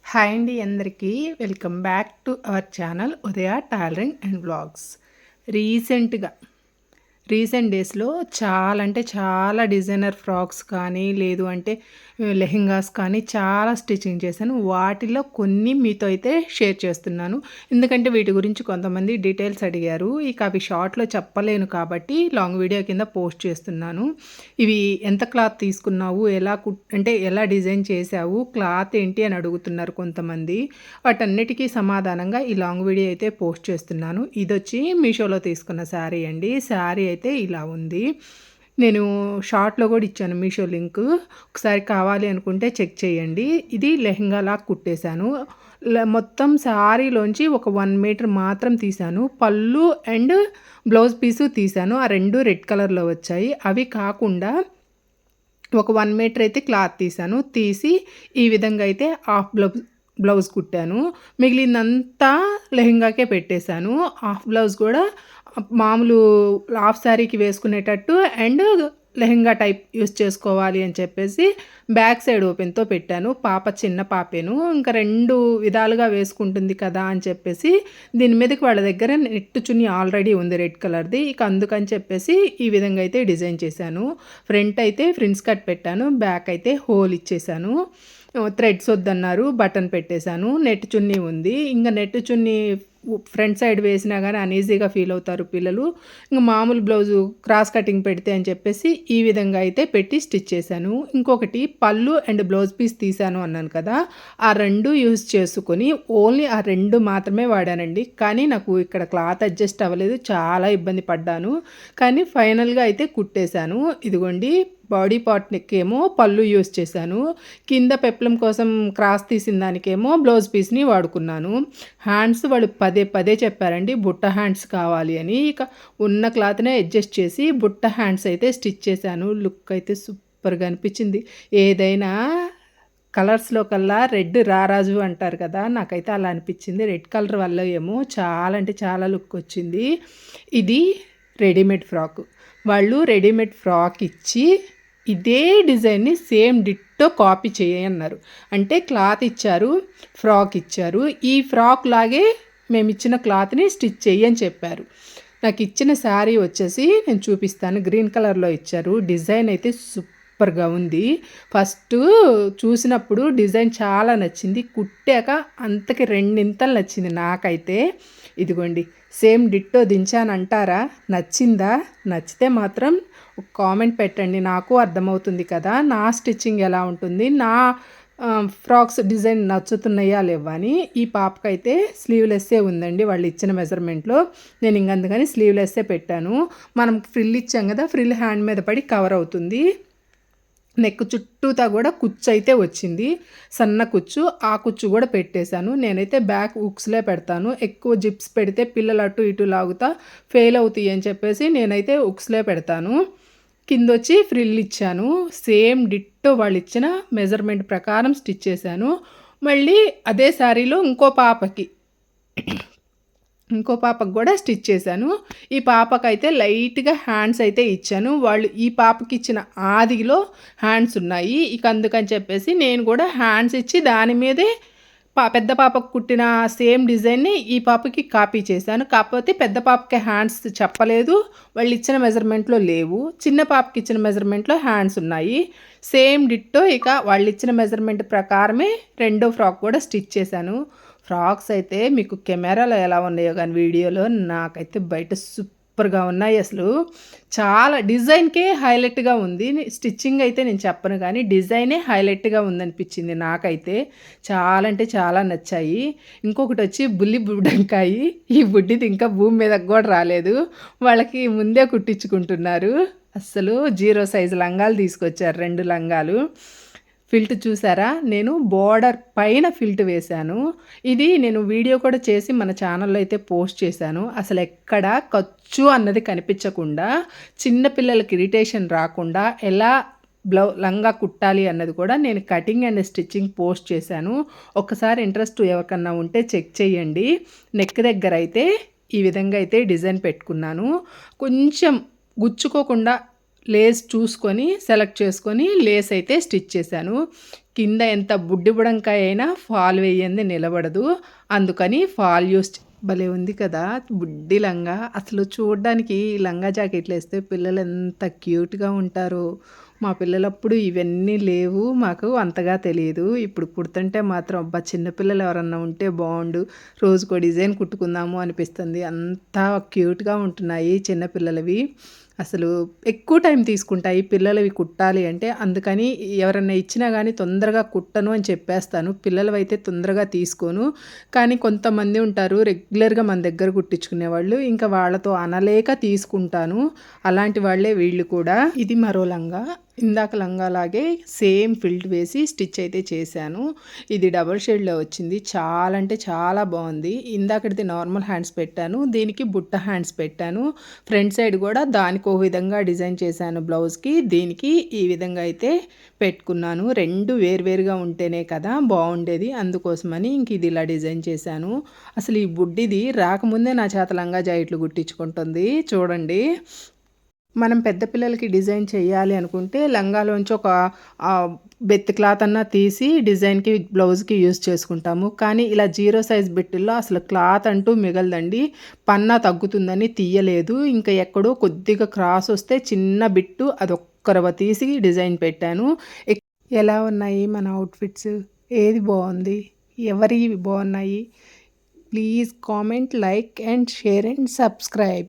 Hi అండి అందరికీ welcome back to our channel Udaya tailoring and vlogs. Recent డేస్‌లో చాలా అంటే చాలా డిజైనర్ ఫ్రాక్స్ కానీ, లేదు అంటే లెహెంగాస్ కానీ చాలా స్టిచ్చింగ్ చేశాను. వాటిలో కొన్ని మీతో అయితే షేర్ చేస్తున్నాను. ఎందుకంటే వీటి గురించి కొంతమంది డీటెయిల్స్ అడిగారు. ఇక అవి షార్ట్‌లో చెప్పలేను కాబట్టి లాంగ్ వీడియో కింద పోస్ట్ చేస్తున్నాను. ఇవి ఎంత క్లాత్ తీసుకున్నావు? అంటే ఎలా డిజైన్ చేశావు? క్లాత్ ఏంటి అని అడుగుతున్నారు కొంతమంది. వాటన్నిటికీ సమాధానంగా ఈ లాంగ్ వీడియో అయితే పోస్ట్ చేస్తున్నాను. ఇదొచ్చి మీషోలో తీసుకున్న శారీ అండి. శారీ అయితే ఇలా ఉంది. నేను షార్ట్‌లో కూడా ఇచ్చాను మీషో లింకు. ఒకసారి కావాలి అనుకుంటే చెక్ చేయండి. ఇది లెహెంగాలా కుట్టేశాను. మొత్తం శారీలోంచి ఒక 1 మీటర్ మాత్రం తీశాను. పళ్ళు అండ్ బ్లౌజ్ పీసు తీశాను. ఆ 2 రెడ్ కలర్‌లో వచ్చాయి. అవి కాకుండా ఒక 1 మీటర్ అయితే క్లాత్ తీశాను. తీసి ఈ విధంగా అయితే హాఫ్ బ్లౌజ్ కుట్టాను. మిగిలిందంతా లెహెంగాకే పెట్టేశాను. హాఫ్ బ్లౌజ్ కూడా మామూలు హాఫ్ శారీకి వేసుకునేటట్టు అండ్ లెహెంగా టైప్ యూస్ చేసుకోవాలి అని చెప్పేసి బ్యాక్ సైడ్ ఓపెన్‌తో పెట్టాను. పాప చిన్న పాపేను. ఇంకా 2 విధాలుగా వేసుకుంటుంది కదా అని చెప్పేసి దీని మీదకి వాళ్ళ దగ్గర నెట్ చున్నీ ఆల్రెడీ ఉంది రెడ్ కలర్‌ది. ఇక అందుకని చెప్పేసి ఈ విధంగా అయితే డిజైన్ చేశాను. ఫ్రంట్ అయితే ఫ్రిన్స్ కట్ పెట్టాను. బ్యాక్ అయితే హోల్ ఇచ్చేశాను. థ్రెడ్స్ వద్దన్నారు. బటన్ పెట్టేశాను. నెట్ చున్నీ ఉంది. ఇంక నెట్ చున్నీ ఫ్రంట్ సైడ్ వేసినా గానీ అన్‌ఈజీగా ఫీల్ అవుతారు పిల్లలు. ఇంక మామూలు బ్లౌజు క్రాస్ కటింగ్ పెడితే అని చెప్పేసి ఈ విధంగా అయితే పెట్టి స్టిచ్ చేశాను. ఇంకొకటి పళ్ళు అండ్ బ్లౌజ్ పీస్ తీశాను అన్నాను కదా! ఆ 2 యూజ్ చేసుకొని ఓన్లీ ఆ 2 మాత్రమే వాడానండి. కానీ నాకు ఇక్కడ క్లాత్ అడ్జస్ట్ అవ్వలేదు. చాలా ఇబ్బంది పడ్డాను. కానీ ఫైనల్‌గా అయితే కుట్టేశాను. ఇదిగోండి బాడీ పార్ట్‌కేమో పళ్ళు యూజ్ చేశాను. కింద పెప్లం కోసం క్రాస్ తీసిన దానికేమో బ్లౌజ్ పీస్‌ని వాడుకున్నాను. హ్యాండ్స్ వాళ్ళు పదే పదే చెప్పారండి బుట్ట హ్యాండ్స్ కావాలి అని. ఇక ఉన్న క్లాత్‌నే అడ్జస్ట్ చేసి బుట్ట హ్యాండ్స్ అయితే స్టిచ్ చేశాను. లుక్ అయితే సూపర్‌గా అనిపించింది. ఏదైనా కలర్స్‌లో కల్లా రెడ్ రారాజు అంటారు కదా! నాకైతే అలా అనిపించింది. రెడ్ కలర్ వల్ల ఏమో చాలా అంటే చాలా లుక్ వచ్చింది. ఇది రెడీమేడ్ ఫ్రాకు. వాళ్ళు రెడీమేడ్ ఫ్రాక్ ఇచ్చి ఇదే డిజైన్‌ని సేమ్ డిట్టో కాపీ చేయన్నారు. అంటే క్లాత్ ఇచ్చారు, ఫ్రాక్ ఇచ్చారు. ఈ ఫ్రాక్ లాగే మేమిచ్చిన క్లాత్‌ని స్టిచ్ చెయ్యి అని చెప్పారు. నాకిచ్చిన శారీ వచ్చేసి నేను చూపిస్తాను. గ్రీన్ కలర్‌లో ఇచ్చారు. డిజైన్ అయితే సూపర్‌గా ఉంది. ఫస్టు చూసినప్పుడు డిజైన్ చాలా నచ్చింది. కుట్టాక అంతకి రెండింతలు నచ్చింది నాకైతే. ఇదిగోండి సేమ్ డిట్టో దించానంటారా? నచ్చిందా? నచ్చితే మాత్రం ఒక కామెంట్ పెట్టండి. నాకు అర్థమవుతుంది కదా! నా స్టిచ్చింగ్ ఎలా ఉంటుంది? నా ఫ్రాక్స్ డిజైన్ నచ్చుతున్నాయా లేవా అని. ఈ పాపకైతే స్లీవ్‌లెస్సే ఉందండి వాళ్ళు ఇచ్చిన మెజర్మెంట్‌లో. నేను ఇంక అందుకని స్లీవ్‌లెస్సే పెట్టాను. మనం ఫ్రిల్ ఇచ్చాం కదా! ఫ్రిల్ హ్యాండ్ మీద పడి కవర్ అవుతుంది. నెక్ చుట్టూతా కూడా కుచ్చు అయితే వచ్చింది. సన్న కుచ్చు. ఆ కుచ్చు కూడా పెట్టేశాను. నేనైతే బ్యాక్ హుక్స్‌లే పెడతాను. ఎక్కువ జిప్స్ పెడితే పిల్లలు అటు ఇటు లాగుతా ఫెయిల్ అవుతాయి అని చెప్పేసి నేనైతే హుక్స్‌లే పెడతాను. కిందొచ్చి ఫ్రిల్ ఇచ్చాను. సేమ్ డిట్టో వాళ్ళు ఇచ్చిన మెజర్మెంట్ ప్రకారం స్టిచ్ చేశాను. మళ్ళీ అదే శారీలో ఇంకో పాపకు కూడా స్టిచ్ చేశాను. ఈ పాపకైతే లైట్‌గా హ్యాండ్స్ అయితే ఇచ్చాను. వాళ్ళు ఈ పాపకిచ్చిన ఆదిలో హ్యాండ్స్ ఉన్నాయి. ఇక అందుకని చెప్పేసి నేను కూడా హ్యాండ్స్ ఇచ్చి దాని మీదే పెద్ద పాపకు కుట్టిన సేమ్ డిజైన్‌ని ఈ పాపకి కాపీ చేశాను. కాకపోతే పెద్ద పాపకి హ్యాండ్స్ చెప్పలేదు. వాళ్ళు ఇచ్చిన మెజర్మెంట్‌లో లేవు. చిన్న పాపకి ఇచ్చిన మెజర్మెంట్‌లో హ్యాండ్స్ ఉన్నాయి. సేమ్ డిట్టో ఇక వాళ్ళు ఇచ్చిన మెజర్మెంట్ ప్రకారమే రెండో ఫ్రాక్ కూడా స్టిచ్ చేశాను. ఫ్రాక్స్ అయితే మీకు కెమెరాలో ఎలా ఉన్నాయో కానీ వీడియోలో నాకైతే బయట సూపర్‌గా ఉన్నాయి అసలు. చాలా డిజైన్‌కే హైలైట్‌గా ఉంది. స్టిచ్చింగ్ అయితే నేను చెప్పను కానీ డిజైనే హైలైట్‌గా ఉందనిపించింది నాకైతే. చాలా అంటే చాలా నచ్చాయి. ఇంకొకటొచ్చి బుల్లి బుడ్డంకాయి. ఈ బుడ్డిది ఇంకా భూమి మీదకి కూడా రాలేదు. వాళ్ళకి ముందే కుట్టించుకుంటున్నారు. అస్సలు 0 సైజు లంగాలు తీసుకొచ్చారు 2 లంగాలు. ఫిల్ట్ చూసారా? నేను బోర్డర్ పైన ఫిల్ట్ వేశాను. ఇది నేను వీడియో కూడా చేసి మన ఛానల్‌లో అయితే పోస్ట్ చేశాను. అసలు ఎక్కడ ఖర్చు అన్నది కనిపించకుండా చిన్న పిల్లలకి ఇరిటేషన్ రాకుండా ఎలా లంగా కుట్టాలి అన్నది కూడా నేను కటింగ్ అండ్ స్టిచ్చింగ్ పోస్ట్ చేశాను. ఒక్కసారి ఇంట్రెస్ట్ ఎవరికన్నా ఉంటే చెక్ చేయండి. నెక్ దగ్గర అయితే ఈ విధంగా అయితే డిజైన్ పెట్టుకున్నాను. కొంచెం గుచ్చుకోకుండా లేస్ చూసుకొని సెలెక్ట్ చేసుకొని లేస్ అయితే స్టిచ్ చేశాను. కింద ఎంత బుడ్డి బుడంకాయ అయినా ఫాల్ వేయంది నిలబడదు. అందుకని ఫాల్ యూస్ భలే ఉంది కదా! బుడ్డి లంగా. అసలు చూడ్డానికి ఈ లంగా జాకెట్లేస్తే పిల్లలు ఎంత క్యూట్‌గా ఉంటారో. మా పిల్లలప్పుడు ఇవన్నీ లేవు. మాకు అంతగా తెలీదు. ఇప్పుడు కుడుతుంటే మాత్రం అబ్బా! చిన్న పిల్లలు ఎవరన్నా ఉంటే బావుండు. రోజుకో డిజైన్ కుట్టుకుందాము అనిపిస్తుంది. అంత క్యూట్‌గా ఉంటున్నాయి చిన్న పిల్లలవి. అసలు ఎక్కువ టైం తీసుకుంటాయి పిల్లలవి కుట్టాలి అంటే. అందుకని ఎవరన్నా ఇచ్చినా గానీ తొందరగా కుట్టను అని చెప్పేస్తాను. పిల్లలవైతే తొందరగా తీసుకోను. కానీ కొంతమంది ఉంటారు రెగ్యులర్‌గా మన దగ్గర కుట్టించుకునేవాళ్ళు. ఇంకా వాళ్ళతో అనలేక తీసుకుంటాను. అలాంటి వాళ్ళే వీళ్ళు కూడా. ఇది మరో లంగా. ఇందాక లంగాలాగే సేమ్ ఫిల్ట్ వేసి స్టిచ్ అయితే చేశాను. ఇది డబుల్ షేడ్‌లో వచ్చింది. చాలా అంటే చాలా బావుంది. ఇందాకటిది నార్మల్ హ్యాండ్స్ పెట్టాను. దీనికి బుట్ట హ్యాండ్స్ పెట్టాను. ఫ్రంట్ సైడ్ గూడా దానికో విధంగా డిజైన్ చేశాను బ్లౌజ్‌కి. దీనికి ఈ విధంగా అయితే పెట్టుకున్నాను. 2 వేరువేరుగా ఉంటేనే కదా బావుండేది. అందుకోసమని ఇంక ఇది ఇలా డిజైన్ చేశాను. అసలు ఈ బుడ్డిది రాకముందే నా చేత లంగా జాకెట్లు కుట్టించుకుంటుంది. చూడండి. మనం పెద్ద పిల్లలకి డిజైన్ చేయాలి అనుకుంటే లంగాలోంచి ఒక బెత్తి క్లాత్ అన్నా తీసి డిజైన్‌కి, బ్లౌజ్‌కి యూజ్ చేసుకుంటాము. కానీ ఇలా జీరో సైజ్ బిట్టుల్లో అసలు క్లాత్ అంటూ మిగలదండి. పన్నా తగ్గుతుందని తీయలేదు. ఇంకా ఎక్కడో కొద్దిగా క్రాస్ వస్తే చిన్న బిట్టు అదొక్క రవ్వ తీసి డిజైన్ పెట్టాను. ఎలా ఉన్నాయి మన అవుట్‌ఫిట్స్? ఏది బావుంది? ఎవరివి బావున్నాయి? Please comment, like and share and subscribe.